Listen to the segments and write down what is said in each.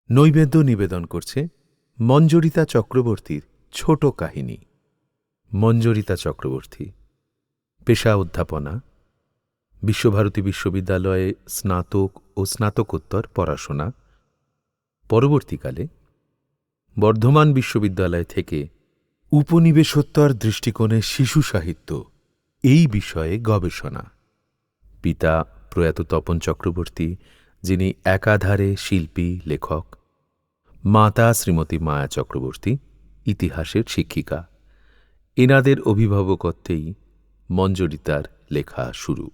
নৈবেদ্য নিবেদন করছে মঞ্জরিতা চক্রবর্তীর ছোট কাহিনী। মঞ্জরিতা চক্রবর্তী, পেশা অধ্যাপনা, বিশ্বভারতী বিশ্ববিদ্যালয়ে স্নাতক ও স্নাতকোত্তর পড়াশোনা। পরবর্তীকালে বর্ধমান বিশ্ববিদ্যালয় থেকে উপনিবেশোত্তর দৃষ্টিকোণে শিশু সাহিত্য এই বিষয়ে গবেষণা। পিতা প্রয়াত তপন চক্রবর্তী, যিনি একাধারে শিল্পী, লেখক। মাতা শ্রীমতী মায়া চক্রবর্তী, ইতিহাসের শিক্ষিকা। এনাদের অভিভাবকত্বেই মঞ্জরিতার লেখা শুরু।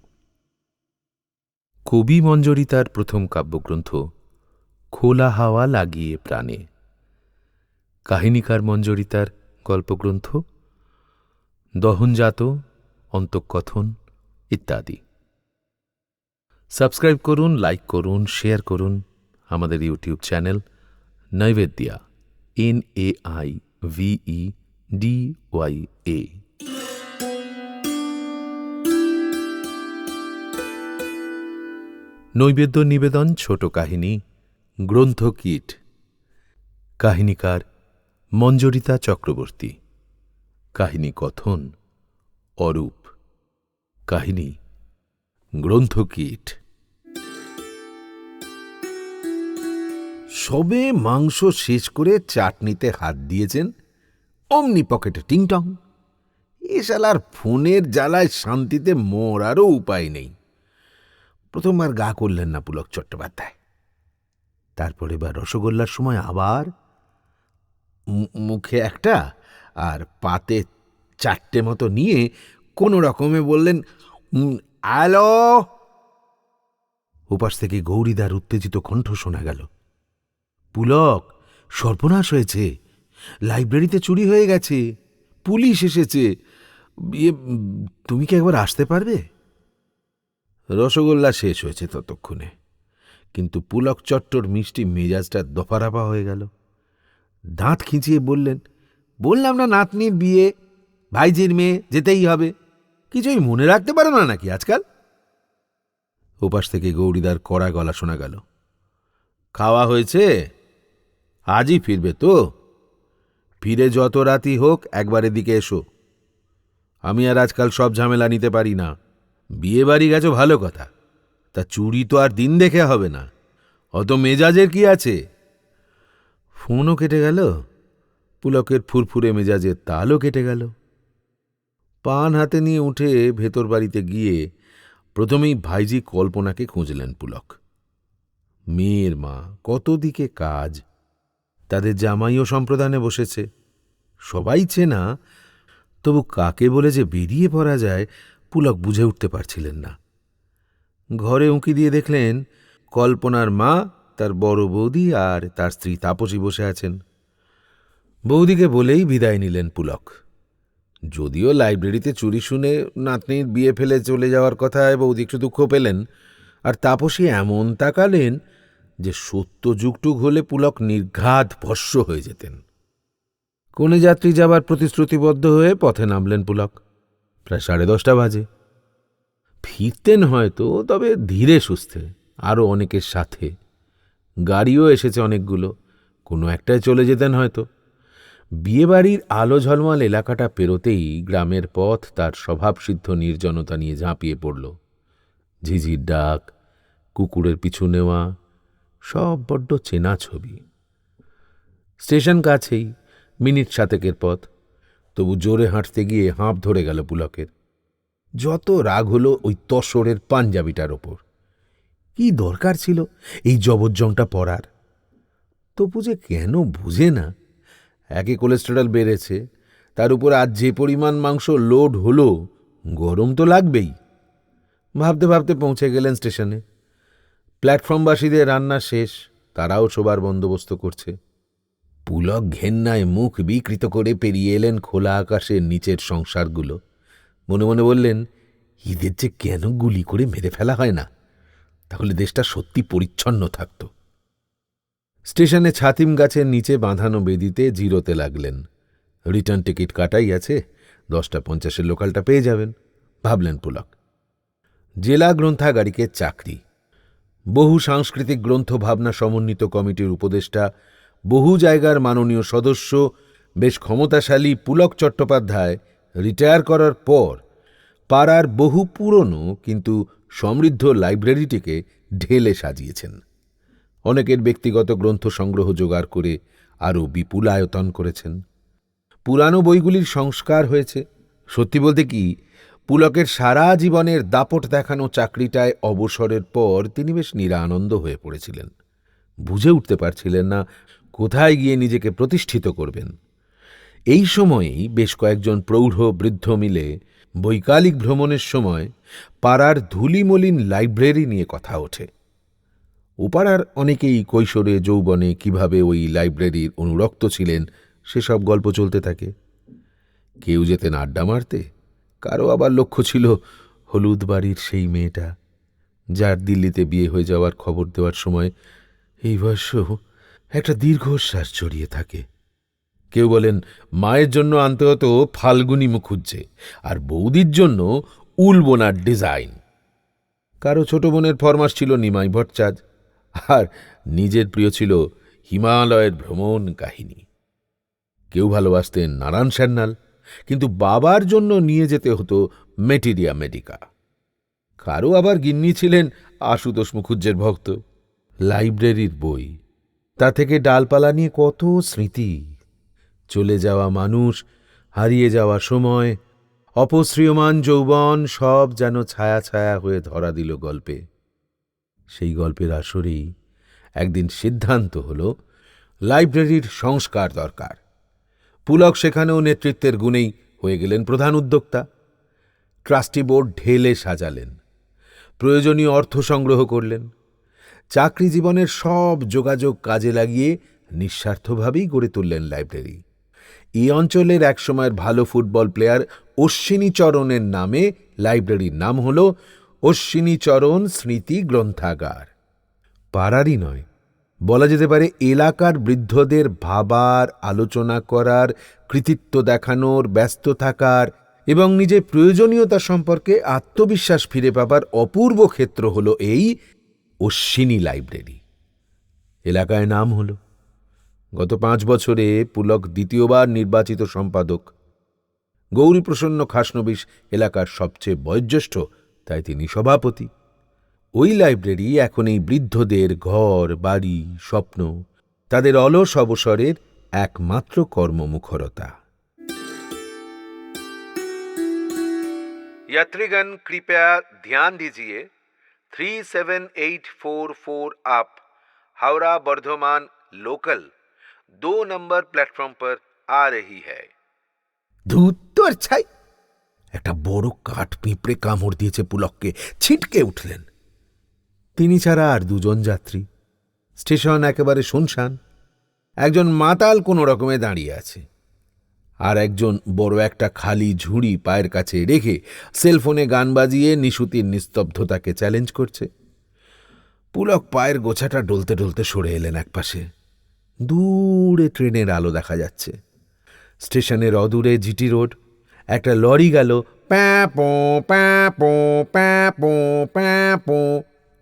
কবি মঞ্জরিতার প্রথম কাব্যগ্রন্থ খোলা হাওয়া লাগিয়ে প্রাণে। কাহিনীকার মঞ্জরিতার গল্পগ্রন্থ দহনজাত, অন্তঃকথন ইত্যাদি। সাবস্ক্রাইব করুন, লাইক করুন, শেয়ার করুন আমাদের ইউটিউব চ্যানেল নৈবেদ্যা, NAIVEDYA। নৈবেদ্য নিবেদন ছোট কাহিনী, গ্রন্থ কিট। কাহিনীকার মঞ্জরিতা চক্রবর্তী। কাহিনী কথন অরূপ। কাহিনী গ্রন্থ কিট। সবে মাংস শেষ করে চাটনিতে হাত দিয়েছেন, অমনি পকেটে টিংটং। এ শালার ফোনের জ্বালায় শান্তিতে মরারও উপায় নেই। প্রথমবার গা করলেন না পুলক চট্টোপাধ্যায়। তারপর এবার রসগোল্লার সময় আবার মুখে একটা আর পাতে 4টে মতো নিয়ে কোনো রকমে বললেন, হ্যালো। উপাস থেকে গৌরীদার উত্তেজিত কণ্ঠ শোনা গেল, পুলক, সর্বনাশ হয়েছে, লাইব্রেরিতে চুরি হয়ে গেছে, পুলিশ এসেছে, তুমি কি একবার আসতে পারবে? রসগোল্লা শেষ হয়েছে ততক্ষণে, কিন্তু পুলক চট্টর মিষ্টি মেজাজটা দফারাফা হয়ে গেল। দাঁত খিঁচিয়ে বললেন, বললাম না নাতনির বিয়ে, ভাইজির মেয়ে, যেতেই হবে। কিছুই মনে রাখতে পারো না নাকি আজকাল? ওপাশ থেকে গৌরীদার কড়া গলা শোনা গেল, খাওয়া হয়েছে? আজই ফিরবে তো? ফিরে যত রাতই হোক একবার এদিকে এসো। আমি আর আজকাল সব ঝামেলা নিতে পারি না। বিয়ে বাড়ি গেছো ভালো কথা, তা চুরি তো আর দিন দেখে হবে না। অত মেজাজের কি আছে? ফোনও কেটে গেল, পুলকের ফুরফুরে মেজাজের তালও কেটে গেল। পান হাতে নিয়ে উঠে ভেতর বাড়িতে গিয়ে প্রথমেই ভাইজি কল্পনাকে খুঁজলেন পুলক। মেয়ের মা, কত দিকে কাজ, তাদের জামাইও সম্প্রদানে বসেছে, সবাই চেনা, তবু কাকে বলে যে বেরিয়ে পড়া যায় পুলক বুঝে উঠতে পারছিলেন না। ঘরে উঁকি দিয়ে দেখলেন কল্পনার মা, তার বড় বৌদি আর তার স্ত্রী তাপসী বসে আছেন। বৌদিকে বলেই বিদায় নিলেন পুলক। যদিও লাইব্রেরিতে চুরি শুনে নাতনির বিয়ে ফেলে চলে যাওয়ার কথায় বৌদি একটু দুঃখ পেলেন, আর তাপসী এমন তাকালেন যে সত্য যুগটুক হলে পুলক নির্ঘাত ভস্ম হয়ে যেতেন। কোনে যাত্রী যাবার প্রতিশ্রুতিবদ্ধ হয়ে পথে নামলেন পুলক। প্রায় 10:30 বাজে। ফিরতেন হয়তো, তবে ধীরে সুস্থে, আরও অনেকের সাথে। গাড়িও এসেছে অনেকগুলো, কোনো একটায় চলে যেতেন হয়তো। বিয়েবাড়ির আলো ঝলমল এলাকাটা পেরোতেই গ্রামের পথ তার স্বভাবসিদ্ধ নির্জনতা নিয়ে ঝাঁপিয়ে পড়ল। ঝিঝির ডাক, কুকুরের পিছু নেওয়া, সব বড্ড চেনা ছবি। স্টেশন কাছেই, মিনিট 7 পথ, তবু জোরে হাঁটতে গিয়ে হাঁপ ধরে গেল পুলকের। যত রাগ হলো ওই তসরের পাঞ্জাবিটার ওপর। কি দরকার ছিল এই জবরজংটা পরার? তবু যে কেন বুঝে না। একে কোলেস্টেরল বেড়েছে, তার উপর আজ যে পরিমাণ মাংস লোড হলো, গরম তো লাগবেই। ভাবতে ভাবতে পৌঁছে গেলেন স্টেশনে। প্ল্যাটফর্মবাসীদের রান্না শেষ, তারাও শোবার বন্দোবস্ত করছে। পুলক ঘেন্নায় মুখ বিকৃত করে পেরিয়ে এলেন খোলা আকাশের নিচের সংসারগুলো। মনে মনে বললেন, এদের যে কেন গুলি করে মেরে ফেলা হয় না, তাহলে দেশটা সত্যি পরিচ্ছন্ন থাকত। স্টেশনে ছাতিম গাছের নিচে বাঁধানো বেদিতে জিরোতে লাগলেন। রিটার্ন টিকিট কাটাই আছে, 10:50 লোকালটা পেয়ে যাবেন, ভাবলেন পুলক। জেলা গ্রন্থাগারিকের চাকরি, বহু সাংস্কৃতিক গ্রন্থ ভাবনা সমন্বিত কমিটির উপদেষ্টা, বহু জায়গার মাননীয় সদস্য, বেশ ক্ষমতাশালী পুলক চট্টোপাধ্যায় রিটায়ার করার পর পাড়ার বহু পুরনো কিন্তু সমৃদ্ধ লাইব্রেরিটিকে ঢেলে সাজিয়েছেন। অনেকের ব্যক্তিগত গ্রন্থ সংগ্রহ জোগাড় করে আরও বিপুল আয়তন করেছেন। পুরানো বইগুলির সংস্কার হয়েছে। সত্যি বলতে কি, পুলকের সারা জীবনের দাপট দেখানো চাকরিটায় অবসরের পর তিনি বেশ নিরানন্দ হয়ে পড়েছিলেন। বুঝে উঠতে পারছিলেন না কোথায় গিয়ে নিজেকে প্রতিষ্ঠিত করবেন। এই সময়েই বেশ কয়েকজন প্রৌঢ় বৃদ্ধ মিলে বৈকালিক ভ্রমণের সময় পাড়ার ধূলিমলিন লাইব্রেরি নিয়ে কথা ওঠে। ওপাড়ার অনেকেই কৈশোরে যৌবনে কিভাবে ওই লাইব্রেরির অনুরক্ত ছিলেন সেসব গল্প চলতে থাকে। কেউ যেতেন আড্ডা মারতে, কারো আবার লক্ষ্য ছিল হলুদ বাড়ির সেই মেয়েটা যার দিল্লিতে বিয়ে হয়ে যাওয়ার খবর দেওয়ার সময় এই বয়সেও একটা দীর্ঘশ্বাস জড়িয়ে থাকে। কেউ বলেন মায়ের জন্য আনতে হতো ফাল্গুনী মুখুজ্জে, আর বৌদির জন্য উল বোনার ডিজাইন। কারো ছোট বোনের ফরমাস ছিল নিমাই ভট্টাচার্য, আর নিজের প্রিয় ছিল হিমালয়ের ভ্রমণ কাহিনী। কেউ ভালোবাসতেন নারায়ণ সান্যাল, কিন্তু বাবার জন্য নিয়ে যেতে হতো মেটেরিয়া মেডিকা। কারো আবার গিন্নি ছিলেন আশুতোষ মুখুজ্জের ভক্ত। লাইব্রেরির বই, তা থেকে ডালপালা নিয়ে কত স্মৃতি, চলে যাওয়া মানুষ, হারিয়ে যাওয়া সময়, অপশ্রিয়মান যৌবন সব যেন ছায়া ছায়া হয়ে ধরা দিল গল্পে। সেই গল্পের আসরেই একদিন সিদ্ধান্ত হল লাইব্রেরির সংস্কার দরকার। পুলক সেখানেও নেতৃত্বের গুণেই হয়ে গেলেন প্রধান উদ্যোক্তা। ট্রাস্টি বোর্ড ঢেলে সাজালেন, প্রয়োজনীয় অর্থ সংগ্রহ করলেন। চাকরি জীবনের সব যোগাযোগ কাজে লাগিয়ে নিঃস্বার্থভাবেই গড়ে তুললেন লাইব্রেরি। এই অঞ্চলের একসময়ের ভালো ফুটবল প্লেয়ার অশ্বিনীচরণের নামে লাইব্রেরির নাম হল অশ্বিনীচরণ স্মৃতি গ্রন্থাগার। পাড়ারই নয়, বলা যেতে পারে এলাকার বৃদ্ধদের ভাবার, আলোচনা করার, কৃতিত্ব দেখানোর, ব্যস্ত থাকার এবং নিজের প্রয়োজনীয়তা সম্পর্কে আত্মবিশ্বাস ফিরে পাবার অপূর্ব ক্ষেত্র হল এই অশ্বিনী লাইব্রেরি। এলাকায় নাম হল। গত 5 বছরে পুলক দ্বিতীয়বার নির্বাচিত সম্পাদক। গৌরীপ্রসন্ন খাসনবিশ এলাকার সবচেয়ে বয়োজ্যেষ্ঠ, তাই তিনি সভাপতি। ওই লাইব্রেরি এখন এই বৃদ্ধদের ঘর, বাড়ি, স্বপ্ন, তাদের অলস অবসরের একমাত্র কর্মমুখরতা। यात्रीगण कृपया ध्यान दीजिए, 37844 up Howrah Bardhaman local 2 number platform पर आ रही है। ধুত্তর ছাই! একটা বড় কাঠ পিঁপড়ে কামড় দিয়েছে পুলককে, ছিটকে উঠলেন। তিনি ছাড়া আর 2 জন যাত্রী। স্টেশন একেবারে শুনশান। একজন মাতাল কোনো রকমে দাঁড়িয়ে আছে, আর একজন বড় একটা খালি ঝুড়ি পায়ের কাছে রেখে সেলফোনে গান বাজিয়ে নিশুতির নিস্তব্ধতাকে চ্যালেঞ্জ করছে। পুলক পায়ের গোছাটা ডলতে ডলতে সরে এলেন একপাশে। দূরে ট্রেনের আলো দেখা যাচ্ছে। স্টেশনের অদূরে জিটি রোড। একটা লরি গেল প্যাঁপো প্যাঁপো প্যাঁপো প্যাঁপো,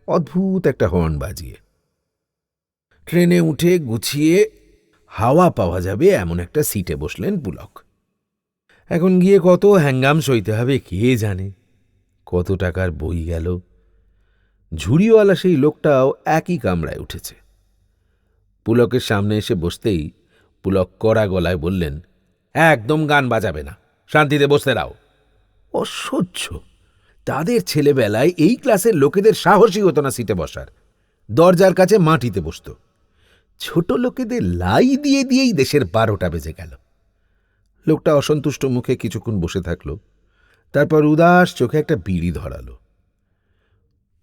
অদ্ভুত একটা হর্ন বাজিয়ে। ট্রেনে উঠে গুছিয়ে হাওয়া পাওয়া যাবে এমন একটা সিটে বসলেন পুলক। এখন গিয়ে কত হ্যাঙ্গাম সইতে হবে কে জানে। কত টাকার বই গেল। ঝুড়িওয়ালা সেই লোকটাও একই কামরায় উঠেছে। পুলকের সামনে এসে বসতেই পুলক কড়া গলায় বললেন, একদম গান বাজাবে না, শান্তিতে বসতে দাও। অসহ্য! তাদের ছেলেবেলায় এই ক্লাসের লোকেদের সাহসই হতো না সিটে বসার। দরজার কাছে মাটিতে বসত। ছোট লোকেদের লাই দিয়ে দিয়েই দেশের 12টা বেজে গেল। লোকটা অসন্তুষ্ট মুখে কিছুক্ষণ বসে থাকল, তারপর উদাস চোখে একটা বিড়ি ধরালো।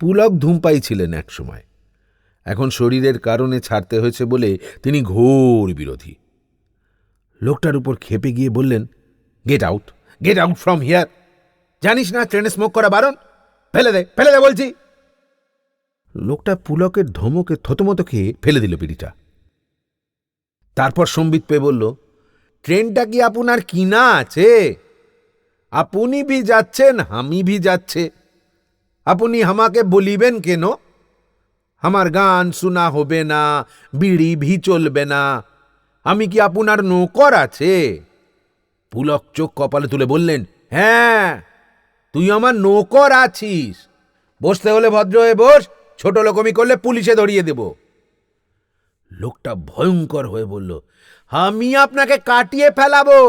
পুলক ধূমপাই ছিলেন এক সময়। এখন শরীরের কারণে ছাড়তে হয়েছে বলে তিনি ঘোর বিরোধী। লোকটার উপর ক্ষেপে গিয়ে বললেন, গেট আউট ফ্রম হিয়ার। জানিস না ট্রেনে স্মোক করা বারণ? ফেলে দে বলছি। লোকটা পুলকের ধমকে থতমত খেয়ে ফেলে দিল বিড়িটা। তারপর সম্বিত পেয়ে বলল, ট্রেনটা কি আপনার কিনা আছে? আপনি ভি যাচ্ছেন, আমি ভি যাচ্ছে। আপনি আমাকে বলিবেন কেন? আমার গান শোনা হবে না, বিড়ি ভি চলবে না। আমি কি আপনার নৌকর আছে? পুলক চোখ কপালে তুলে বললেন, হ্যাঁ, তুই আমার নৌকর আছিস। বসতে হলে ভদ্র হয়ে বস, ছোট লোকমি করলে পুলিশে ধরিয়ে দেব। লোকটা ভয়ঙ্কর হয়ে বলল, আমি আপনাকে কাটিয়ে ফেলাবো।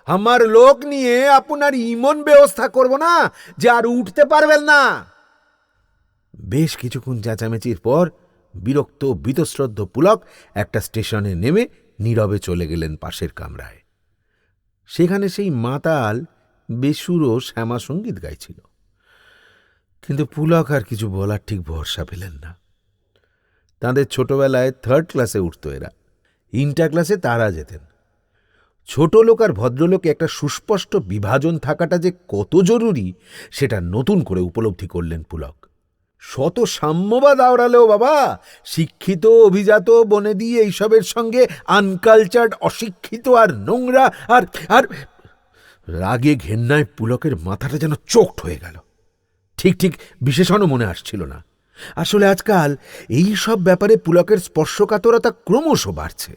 আমার লোক নিয়ে আপনার ইমন ব্যবস্থা করব না যে আর উঠতে পারবেন না। বেশ কিছুক্ষণ চেঁচামেচির পর বিরক্ত বীতশ্রদ্ধ পুলক একটা স্টেশনে নেমে নীরবে চলে গেলেন পাশের কামরায়। সেখানে সেই মাতাল বেসুরো শ্যামা সঙ্গীত গাইছিল। কিন্তু পুলক আর কিছু বলার ঠিক ভরসা পেলেন না। তাঁদের ছোটবেলায় 3rd ক্লাসে উঠত এরা, ইন্টার ক্লাসে তারা যেতেন। ছোট লোক আর ভদ্রলোকে একটা সুস্পষ্ট বিভাজন থাকাটা যে কত জরুরি সেটা নতুন করে উপলব্ধি করলেন পুলক। শত সাম্যবাদ আওড়ালেও বাবা, শিক্ষিত অভিজাত বনেদি এইসবের সঙ্গে আনকালচার্ড, অশিক্ষিত আর নোংরা আর আর রাগে ঘেন্নায় পুলকের মাথাটা যেন চোখড হয়ে গেল। ঠিক ঠিক বিশেষণও মনে আসছিল না। আসলে আজকাল এই সব ব্যাপারে পুলকের স্পর্শকাতরতা ক্রমশ বাড়ছে।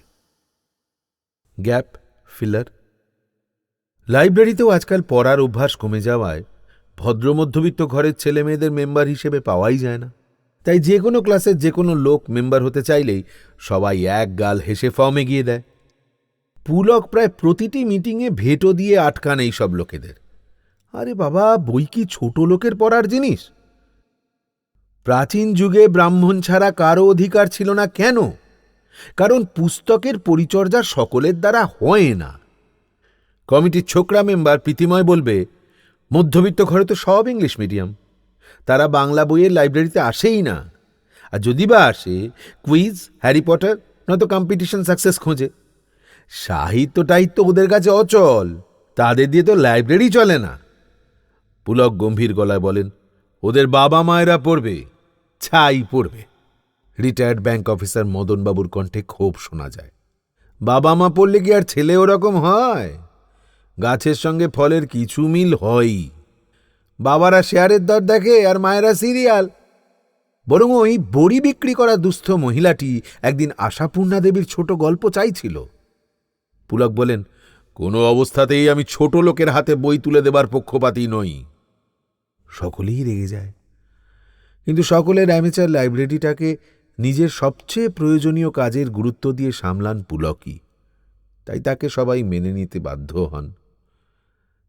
Gap filler. লাইব্রেরিতেও আজকাল পড়ার অভ্যাস কমে যাওয়ায় ভদ্র মধ্যবিত্ত ঘরের ছেলে মেয়েদের মেম্বার হিসেবে পাওয়াই যায় না। তাই যে কোনো ক্লাসের যে কোনো লোক মেম্বার হতে চাইলেই সবাই এক গাল হেসে ফর্মে গিয়ে দেয়। পুলক প্রায় প্রতিটি মিটিংয়ে ভেটো দিয়ে আটকান এই সব লোকেদের। আরে বাবা, বই কি ছোট লোকের পড়ার জিনিস? প্রাচীন যুগে ব্রাহ্মণ ছাড়া কারো অধিকার ছিল না। কেন? কারণ পুস্তকের পরিচর্যা সকলের দ্বারা হয় না। কমিটির ছোকরা মেম্বার প্রীতিময় বলবে, মধ্যবিত্ত ঘরে তো সব ইংলিশ মিডিয়াম, তারা বাংলা বইয়ের লাইব্রেরিতে আসেই না। আর যদি বা আসে, কুইজ, হ্যারি পটার নয়তো কম্পিটিশন সাকসেস খোঁজে। সাহিত্য টাহিত্য ওদের কাছে অচল, তাদের দিয়ে তো লাইব্রেরি চলে না। পুলক গম্ভীর গলায় বলেন, ওদের বাবা মায়েরা পড়বে, ছাই পড়বে। রিটায়ার্ড ব্যাংক অফিসার মদনবাবুর কণ্ঠে ক্ষোভ শোনা যায়। বাবা মা পড়লে কি আর ছেলে ওরকম হয়? গাছের সঙ্গে ফলের কিছু মিল হয়ই। বাবারা শেয়ারের দর দেখে আর মায়েরা সিরিয়াল। বরং ওই বড়ি বিক্রি করা দুস্থ মহিলাটি একদিন আশাপূর্ণা দেবীর ছোট গল্প চাইছিল। পুলক বলেন, কোনো অবস্থাতেই আমি ছোট লোকের হাতে বই তুলে দেবার পক্ষপাতী নই। সকলেই রেগে যায়, কিন্তু সকলের অ্যামেচার লাইব্রেরিটাকে নিজের সবচেয়ে প্রয়োজনীয় কাজের গুরুত্ব দিয়ে সামলান পুলকই। তাই তাকে সবাই মেনে নিতে বাধ্য হন।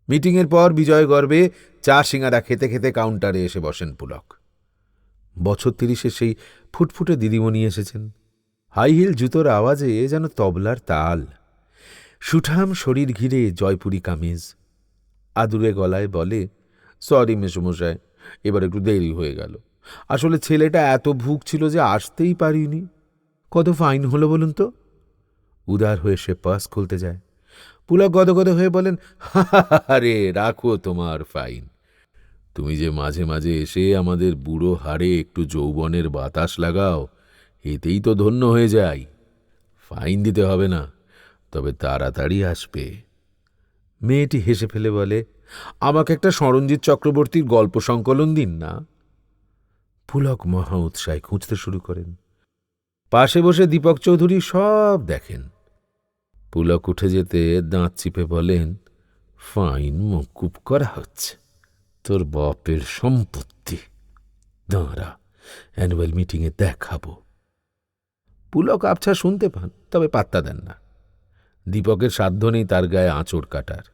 মিটিংয়ের পর বিজয় গর্বে চা সিঙাড়া খেতে খেতে কাউন্টারে এসে বসেন পুলক। বছর 30-এর সেই ফুটফুটে দিদিমণি এসেছেন। হাই হিল জুতোর আওয়াজে যেন তবলার তাল। সুঠাম শরীর ঘিরে জয়পুরি কামিজ। আদুরে গলায় বলে, সরি মেসোমশাই, এবার একটু দেরি হয়ে গেল। আসলে ছেলেটা এত ভুগছিল যে আসতেই পারিনি। কত ফাইন হলো বলুন তো? উদার হয়ে সে পার্স খুলতে যায়। পুলক গদগদ হয়ে বলেন, আরে রাখো তোমার ফাইন। তুমি যে মাঝে মাঝে এসে আমাদের বুড়ো হাড়ে একটু যৌবনের বাতাস লাগাও, এতেই তো ধন্য হয়ে যাই। ফাইন দিতে হবে না, তবে তাড়াতাড়ি আসবে। মেয়েটি হেসে ফেলে বলে, আমাকে একটা সরঞ্জিৎ চক্রবর্তীর গল্প সংকলন দিন না। পুলক মহা উৎসাহে খুঁজতে শুরু করেন। পাশে বসে দীপক চৌধুরী সব দেখেন। পুলক উঠে যেতে দাঁত চিপে বলেন, ফাইন মকুব করা হচ্ছে, তোর বাপের সম্পত্তি। দাঁড়া, অ্যানুয়াল মিটিংয়ে দেখাবো। পুলক আবছা শুনতে পান, তবে পাত্তা দেন না। দীপকের সাধ্য নেই তার গায়ে আঁচড় কাটার।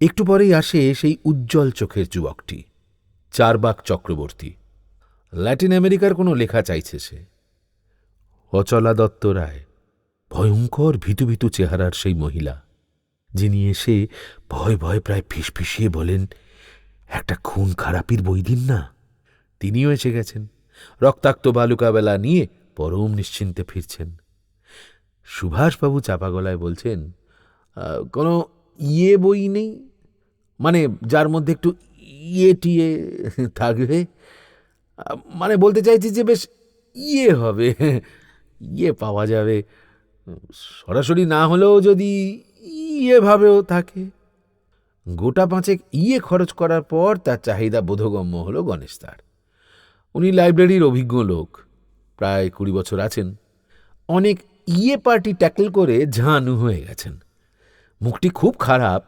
একটু পরেই আসে সেই উজ্জ্বল চোখের যুবকটি, চারবাক চক্রবর্তী। ল্যাটিন আমেরিকার কোনো লেখা চাইছে সে। অচলা দত্ত রায়, ভয়ঙ্কর ভীতু ভীতু চেহারার সেই মহিলা, যিনি এসে ভয় ভয় প্রায় ফিসফিসিয়ে বলেন, একটা খুন খারাপির বই দিন না। তিনিও এসে গেছেন, রক্তাক্ত বালুকাবেলা নিয়ে পরম নিশ্চিন্তে ফিরছেন। সুভাষবাবু চাপা গলায় বলছেন, কোনো বই নেই? মানে যার মধ্যে একটু টিয়ে থাকবে। মানে বলতে চাইছি যে বেশ হবে, পাওয়া যাবে। সরাসরি না হলেও যদি ভাবেও থাকে। গোটা 5 খরচ করার পর তার চাহিদা বোধগম্য হল গণেশ তার। উনি লাইব্রেরির অভিজ্ঞ লোক, প্রায় 20 বছর আছেন। অনেক পার্টি ট্যাকল করে ঝানু হয়ে গেছেন। মুখটি খুব খারাপ,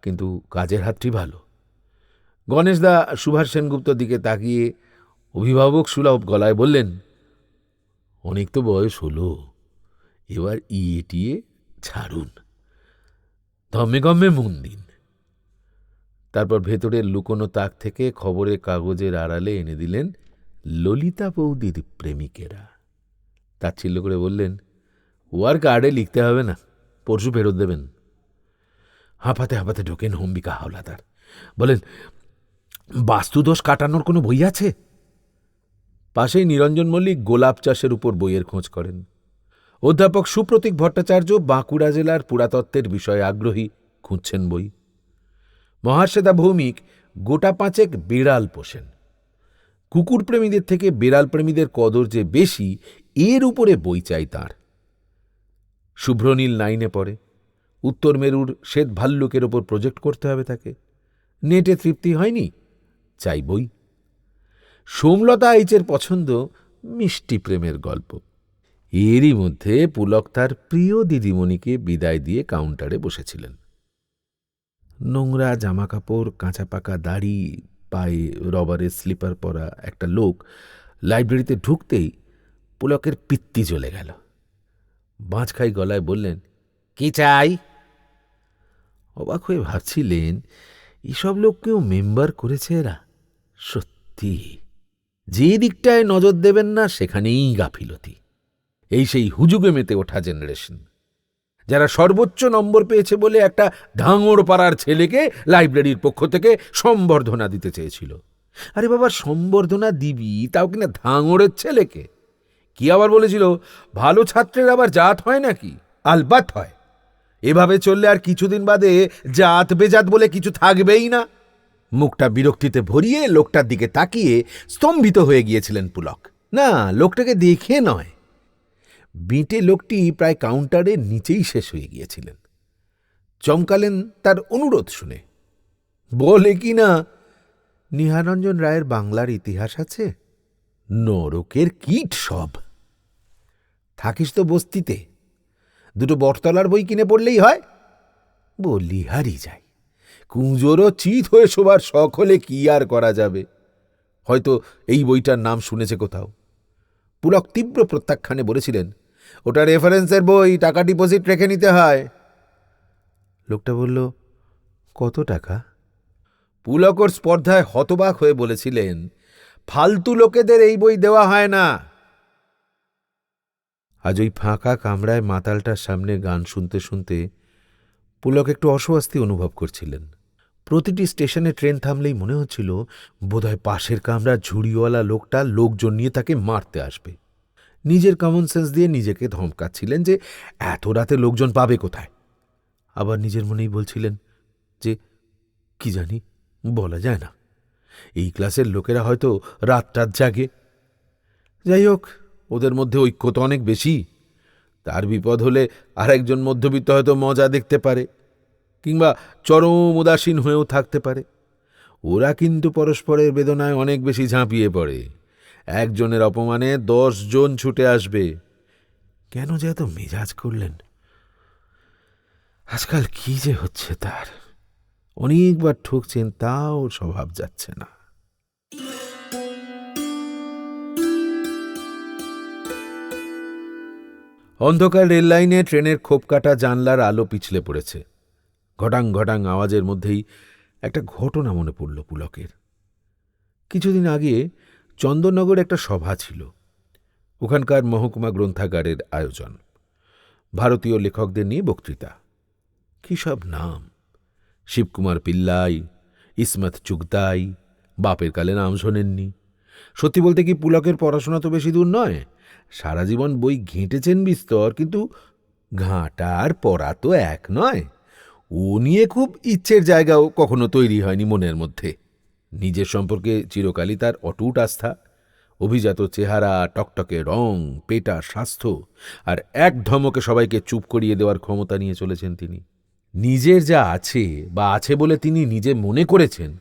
কিন্তু কাজের হাতটি ভালো। গণেশদা সুভাষ সেনগুপ্তর দিকে তাকিয়ে অভিভাবক সুলভ গলায় বললেন, অনেক তো বয়স হলো, এবার টিয়ে ছাড়ুন, ধম্মে গম্মে মন দিন। তারপর ভেতরের লুকোনো তাক থেকে খবরের কাগজের আড়ালে এনে দিলেন ললিতা বৌদির প্রেমিকেরা। তাচ্ছিল্য করে বললেন, ও আর কার্ডে লিখতে হবে না, পরশু ফেরত দেবেন। হাঁপাতে হাঁপাতে ঢোকেন অম্বিকা হাওলাদার, বলেন, বাস্তুদোষ কাটানোর কোনো বই আছে? পাশেই নিরঞ্জন মল্লিক গোলাপ চাষের উপর বইয়ের খোঁজ করেন। অধ্যাপক সুপ্রতীক ভট্টাচার্য বাঁকুড়া জেলার পুরাতত্ত্বের বিষয়ে আগ্রহী, খুঁজছেন বই। মহাশ্বেতা ভৌমিক গোটা 5 বিড়াল পোষেন। কুকুর প্রেমীদের থেকে বিড়াল প্রেমীদের কদর যে বেশি, এর উপরে বই চাই তাঁর। শুভ্রনীল 9-এ পড়ে। উত্তর মেরুর শ্বেত ভাল্লুকের ওপর প্রজেক্ট করতে হবে তাকে। নেটে তৃপ্তি হয়নি, চাই বই। সোমলতা এইচের পছন্দ মিষ্টি প্রেমের গল্প। এরই মধ্যে পুলক তার প্রিয় দিদিমণিকে বিদায় দিয়ে কাউন্টারে বসেছিলেন। নোংরা জামাকাপড়, কাঁচা পাকা দাড়ি, পায়ে রবারের স্লিপার পরা একটা লোক লাইব্রেরিতে ঢুকতেই পুলকের পিত্তি জ্বলে গেল। বাঁচখাই গলায় বললেন, কি চাই? অবাক হয়ে ভাবছিলেন, এসব লোককেও মেম্বার করেছে এরা। সত্যি, যে দিকটায় নজর দেবেন না সেখানেই গাফিলতি। এই সেই হুজুগে মেতে ওঠা জেনারেশন, যারা সর্বোচ্চ নম্বর পেয়েছে বলে একটা ধাঙড় পাড়ার ছেলেকে লাইব্রেরির পক্ষ থেকে সম্বর্ধনা দিতে চেয়েছিল। আরে বাবা, সম্বর্ধনা দিবি তাও কিনা ধাঙড়ের ছেলেকে? কি আবার বলেছিল, ভালো ছাত্রের আবার জাত হয় নাকি? আলবাত হয়। এভাবে চললে আর কিছুদিন বাদে জাত বেজাত বলে কিছু থাকবেই না। মুখটা বিরক্তিতে ভরিয়ে লোকটার দিকে তাকিয়ে স্তম্ভিত হয়ে গিয়েছিলেন পুলক। না, লোকটাকে দেখে নয়, বিঁটে লোকটি প্রায় কাউন্টারের নিচেই শেষ হয়ে গিয়েছিলেন। চমকালেন তার অনুরোধ শুনে। বলে কি না, নিহারঞ্জন রায়ের বাংলার ইতিহাস আছে? নরকের কীট সব। থাকিস তো বস্তিতে, 2 বটতলার বই কিনে পড়লেই হয়। বলি হারি যায়, কুঁজোরও চিত হয়ে শোবার শখ হলে কি আর করা যাবে। হয়তো এই বইটার নাম শুনেছে কোথাও। পুলক তীব্র প্রত্যাখ্যানে বলেছিলেন, ওটা রেফারেন্সের বই, টাকা ডিপোজিট রেখে নিতে হয়। লোকটা বলল, কত টাকা? পুলক ওর স্পর্ধায় হতবাক হয়ে বলেছিলেন, ফালতু লোকেদের এই বই দেওয়া হয় না। আজ ওই ফাঁকা কামরায় মাতালটার সামনে গান শুনতে শুনতে পুলক একটু অস্বস্তি অনুভব করছিলেন। প্রতিটি স্টেশনে ট্রেন থামলেই মনে হচ্ছিল বোধহয় পাশের কামরার ঝুড়িওয়ালা লোকটা লোকজন নিয়ে তাকে মারতে আসবে। নিজের কমন সেন্স দিয়ে নিজেকে ধমকাচ্ছিলেন যে এত রাতে লোকজন পাবে কোথায়। আবার নিজের মনেই বলছিলেন যে কি জানি, বলা যায় না, এই ক্লাসের লোকেরা হয়তো রাত জাগে। যাই হোক, ওদের মধ্যে ঐক্য তো অনেক বেশি। তার বিপদ হলে আর একজন মধ্যবিত্ত হয়তো মজা দেখতে পারে, কিংবা চরম উদাসীন হয়েও থাকতে পারে। ওরা কিন্তু পরস্পরের বেদনায় অনেক বেশি ঝাঁপিয়ে পড়ে। একজনের অপমানে 10 জন ছুটে আসবে। কেন যে এত মেজাজ করলেন? আজকাল কি যে হচ্ছে তার, অনেকবার ঠকছেন, তাও স্বভাব যাচ্ছে না। অন্ধকার রেল লাইনে ট্রেনের খোপ কাটা জানলার আলো পিছলে পড়েছে। ঘটাং ঘটাং আওয়াজের মধ্যেই একটা ঘটনা মনে পড়ল পুলকের। কিছুদিন আগে চন্দননগরে একটা সভা ছিল। ওখানকার মহকুমা গ্রন্থাগারের আয়োজন। ভারতীয় লেখকদের নিয়ে বক্তৃতা। কি সব নাম! শিবকুমার পিল্লাই, ইসমত চুগতাই, বাপের কালে নাম শোনেননি। সত্যি বলতে কি, পুলকের পড়াশোনা তো বেশি দূর নয়। সারা জীবন বই ঘেঁটেছেন বিস্তর, কিন্তু ঘাঁটা আর পড়া তো এক নয়। ও নিয়ে খুব ইচ্ছের জায়গাও কখনো তৈরি হয়নি মনের মধ্যে। নিজের সম্পর্কে চিরকালই তার অটুট আস্থা। অভিজাত চেহারা, টকটকে রং, পেটা স্বাস্থ্য আর এক ধমকে সবাইকে চুপ করিয়ে দেওয়ার ক্ষমতা নিয়ে চলেছেন তিনি। নিজের যা আছে বা আছে বলে তিনি নিজে মনে করেছেন,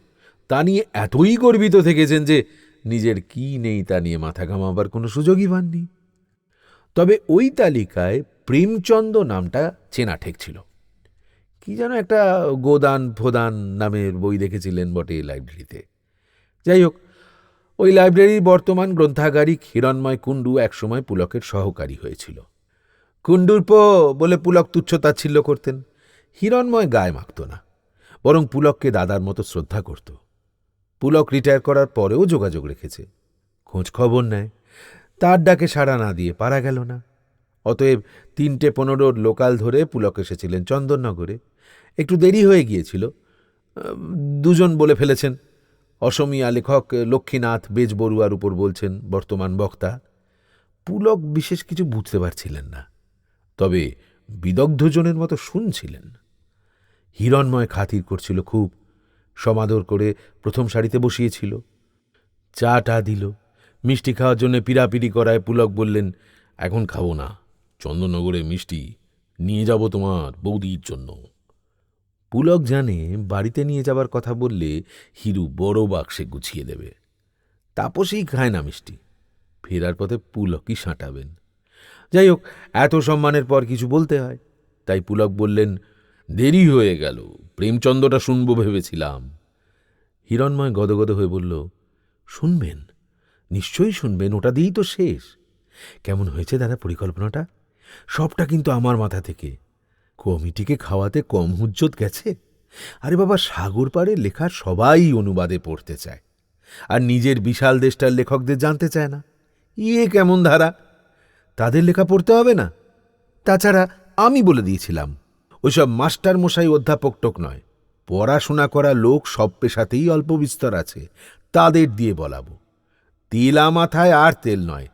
তা নিয়ে এতই গর্বিত থেকেছেন যে নিজের কি নেই তা নিয়ে মাথা ঘামাবার কোনো সুযোগই পাননি। তবে ওই তালিকায় প্রেমচন্দ নামটা চেনা ঠেকছিল। কি যেন একটা গোদান ফোদান নামের বই দেখেছিলেন বটে লাইব্রেরিতে। যাই হোক, ওই লাইব্রেরির বর্তমান গ্রন্থাগারিক হিরণময় কুণ্ডু একসময় পুলকের সহকারী হয়েছিল। কুণ্ডুর বলে পুলক তুচ্ছতাচ্ছিল্য করতেন। হিরণময় গায়ে মাখত না, বরং পুলককে দাদার মতো শ্রদ্ধা করত। পুলক রিটায়ার করার পরেও যোগাযোগ রেখেছে, খোঁজ খবর নেয়। তার ডাকে সাড়া না দিয়ে পারা গেল না। অতএব 3:15 লোকাল ধরে পুলক এসেছিলেন চন্দননগরে। একটু দেরি হয়ে গিয়েছিল। দুজন বলে ফেলেছেন। অসমীয়া লেখক লক্ষ্মীনাথ বেজবড়ুয়ার উপর বলছেন বর্তমান বক্তা। পুলক বিশেষ কিছু বুঝতে পারছিলেন না, তবে বিদগ্ধজনের মতো শুনছিলেন। হিরণময় খাতির করছিল খুব, সমাদর করে প্রথম সারিতে বসিয়েছিল। চা দিল, মিষ্টি খাওয়ার জন্য পিড়াপিড়ি করায় পুলক বললেন, এখন খাবো না, চন্দননগরে মিষ্টি নিয়ে যাব তোমার বৌদির জন্য। পুলক জানে বাড়িতে নিয়ে যাবার কথা বললে হিরু বড় বাক্সে গুছিয়ে দেবে। তাপসেই খায় না মিষ্টি, ফেরার পথে পুলকই সাঁটাবেন। যাই হোক, এত সম্মানের পর কিছু বলতে হয়, তাই পুলক বললেন, দেরি হয়ে গেল, প্রেমচন্দ্রটা শুনব ভেবেছিলাম। হিরণময় গদগদ হয়ে বলল, শুনবেন, নিশ্চয়ই শুনবেন, ওটা দিয়েই তো শেষ। কেমন হয়েছে দাদা পরিকল্পনাটা? সবটা কিন্তু আমার মাথা থেকে। কমিটিকে খাওয়াতে কম হুজ্জত গেছে? আরে বাবা, সাগর পাড়ে লেখা সবাই অনুবাদে পড়তে চায়, আর নিজের বিশাল দেশটার লেখকদের জানতে চায় না। কেমন ধারা? তাদের লেখা পড়তে হবে না? তাছাড়া আমি বলে দিয়েছিলাম, ওইসব মাস্টার মশাই অধ্যাপক টোক নয়, পড়াশোনা করা লোক সব পেশাতেই অল্প বিস্তর আছে, তাদের দিয়ে বলাবো। তেলা মাথায় আর তেল নয়।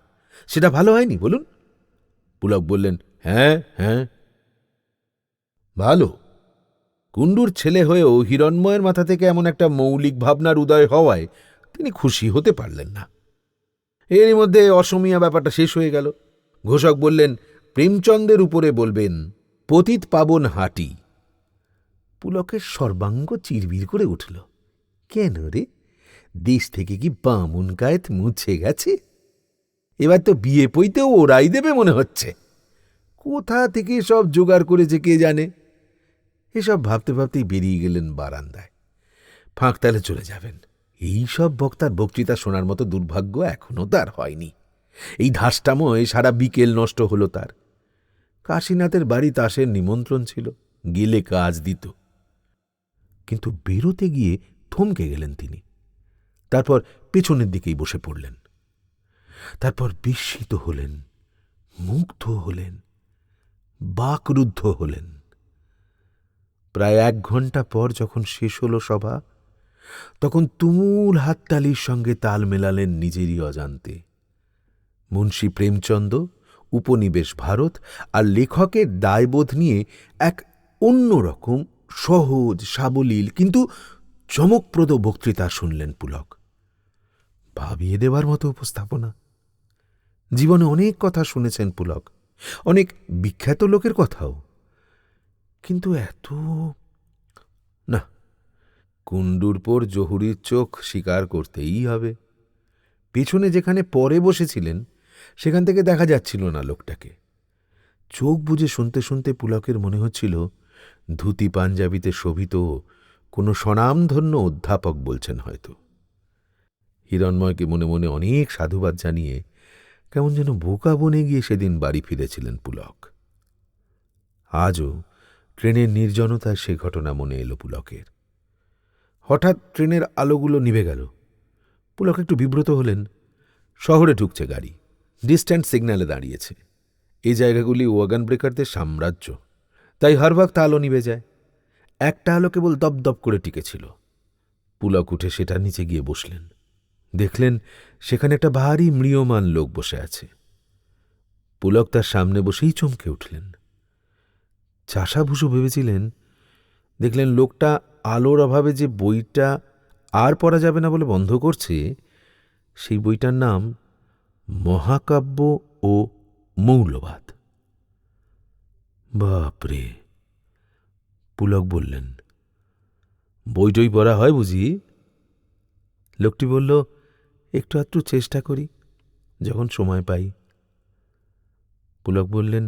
সেটা ভালো হয়নি বলুন? পুলক বললেন, হ্যাঁ হ্যাঁ, ভালো। কুণ্ডুর ছেলে হয়েও হিরণময়ের মাথা থেকে এমন একটা মৌলিক ভাবনার উদয় হওয়ায় তিনি খুশি হতে পারলেন না। এরই মধ্যে অসমীয়া ব্যাপারটা শেষ হয়ে গেল। ঘোষক বললেন, প্রেমচন্দের উপরে বলবেন পতিত পাবন হাটি। পুলকের সর্বাঙ্গ চিরবির করে উঠল। কেন রে, দেশ থেকে কি বামুন কায়েত মুছে গেছে? এবার তো বিয়ে পইতেও ওরাই দেবে মনে হচ্ছে। কোথা থেকে সব জোগাড় করেছে কে জানে। এসব ভাবতে ভাবতেই বেরিয়ে গেলেন বারান্দায়। ফাঁকতালে চলে যাবেন। এই সব বক্তার বক্তৃতা শোনার মতো দুর্ভাগ্য এখনো তার হয়নি। এই ধাসটাময় সারা বিকেল নষ্ট হলো তার। কাশীনাথের বাড়ি তাসের নিমন্ত্রণ ছিল, গেলে কাজ দিত। কিন্তু বেরোতে গিয়ে থমকে গেলেন তিনি। তারপর পেছনের দিকেই বসে পড়লেন। তারপর বিস্মিত হলেন, মুগ্ধ হলেন, বাকরুদ্ধ হলেন। প্রায় 1 ঘণ্টা পর যখন শেষ হল সভা, তখন তুমুল হাততালির সঙ্গে তাল মেলালেন নিজেরই অজান্তে। মুন্সী প্রেমচন্দ, উপনিবেশ ভারত আর লেখকের দায়বোধ নিয়ে এক অন্যরকম সহজ সাবলীল কিন্তু চমকপ্রদ বক্তৃতা শুনলেন পুলক। ভাবিয়ে দেবার মতো উপস্থাপনা। জীবনে অনেক কথা শুনেছেন পুলক, অনেক বিখ্যাত লোকের কথাও, কিন্তু এত না। কুণ্ডুর পর জহুরির চোখ স্বীকার করতেই হবে। পেছনে যেখানে পরে বসেছিলেন সেখান থেকে দেখা যাচ্ছিল না লোকটাকে। চোখ বুজে শুনতে শুনতে পুলকের মনে হচ্ছিল ধুতি পাঞ্জাবিতে শোভিত কোনো স্বনামধন্য অধ্যাপক বলছেন হয়তো। হিরণময়কে মনে মনে অনেক সাধুবাদ জানিয়ে কেমন যেন বোকা বনে গিয়ে সেদিন বাড়ি ফিরেছিলেন পুলক। আজও ট্রেনের নির্জনতায় সে ঘটনা মনে এলো পুলকের। হঠাৎ ট্রেনের আলোগুলো নিভে গেল। পুলক একটু বিব্রত হলেন। শহরে ঢুকছে গাড়ি, ডিস্ট্যান্স সিগন্যালে দাঁড়িয়েছে। এই জায়গাগুলি ওয়াগন ব্রেকারদের সাম্রাজ্য, তাই হর বক্ত আলো নিভে যায়। একটা আলো কেবল দপদপ করে টিকেছিল। পুলক উঠে সেটার নিচে গিয়ে বসলেন। দেখলেন সেখানে একটা ভারী ম্রিয়মান লোক বসে আছে। পুলক তার সামনে বসেই চমকে উঠলেন। চাষাভুষো ভেবেছিলেন, দেখলেন লোকটা আলোর অভাবে যে বইটা আর পড়া যাবে না বলে বন্ধ করছে, সেই বইটার নাম মহাকাব্য ও মৌলবাদ। বাপরে! পুলক বললেন, বইটই পড়া হয় বুঝি? লোকটি বলল, একটু আধটু চেষ্টা করি যখন সময় পাই। পুলক বললেন,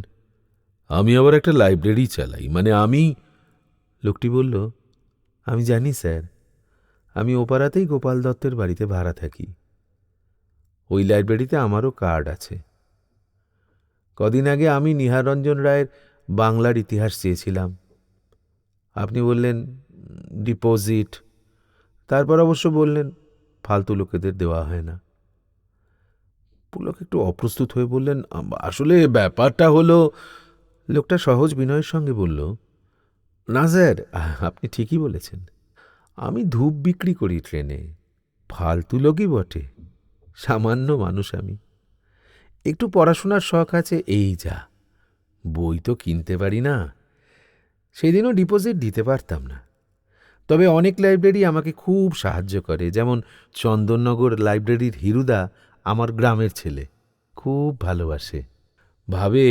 আমি আবার একটা লাইব্রেরি চালাই, মানে আমি। লোকটি বলল, আমি জানি স্যার, আমি ওপাড়াতেই গোপাল দত্তের বাড়িতে ভাড়া থাকি। ওই লাইব্রেরিতে আমারও কার্ড আছে। কদিন আগে আমি নিহাররঞ্জন রায়ের বাংলার ইতিহাস চেয়েছিলাম। আপনি বললেন ডিপোজিট, তারপর অবশ্য বললেন ফালতু লোকেদের দেওয়া হয় না। পুলক একটু অপ্রস্তুত হয়ে বললেন, আসলে ব্যাপারটা হলো। লোকটা সহজ বিনয়ের সঙ্গে বলল, না স্যার, আপনি ঠিকই বলেছেন। আমি ধূপ বিক্রি করি ট্রেনে, ফালতু লোকই বটে, সামান্য মানুষ আমি। একটু পড়াশোনার শখ আছে, এই যা। বই তো কিনতে পারি না। সেদিনও ডিপোজিট দিতে পারতাম না। তবে অনেক লাইব্রেরি আমাকে খুব সাহায্য করে, যেমন চন্দননগর লাইব্রেরির হিরুদা আমার গ্রামের ছেলে, খুব ভালোবাসে। ভাবে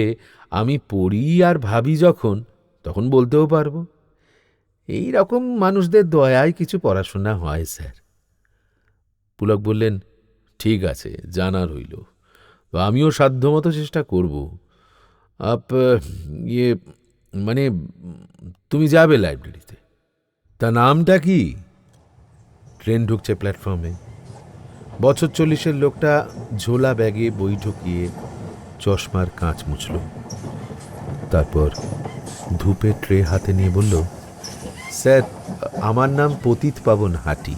আমি পড়ি আর ভাবি যখন, তখন বলতেও পারব। এই রকম মানুষদের দয়ায় কিছু পড়াশোনা হয় স্যার। পুলক বললেন, ঠিক আছে, জানা রইল। আমিও সাধ্যমতো চেষ্টা করব। ইয়ে মানে তুমি যাবে লাইব্রেরিতে। তা নামটা কি? ট্রেন ঢুকছে প্ল্যাটফর্মে। বছর 40-এর লোকটা ঝোলা ব্যাগে বই ঢুকিয়ে চশমার কাঁচ মুছল। তারপর ধূপের ট্রে হাতে নিয়ে বলল, স্যার, আমার নাম পতিত পাবন হাটি।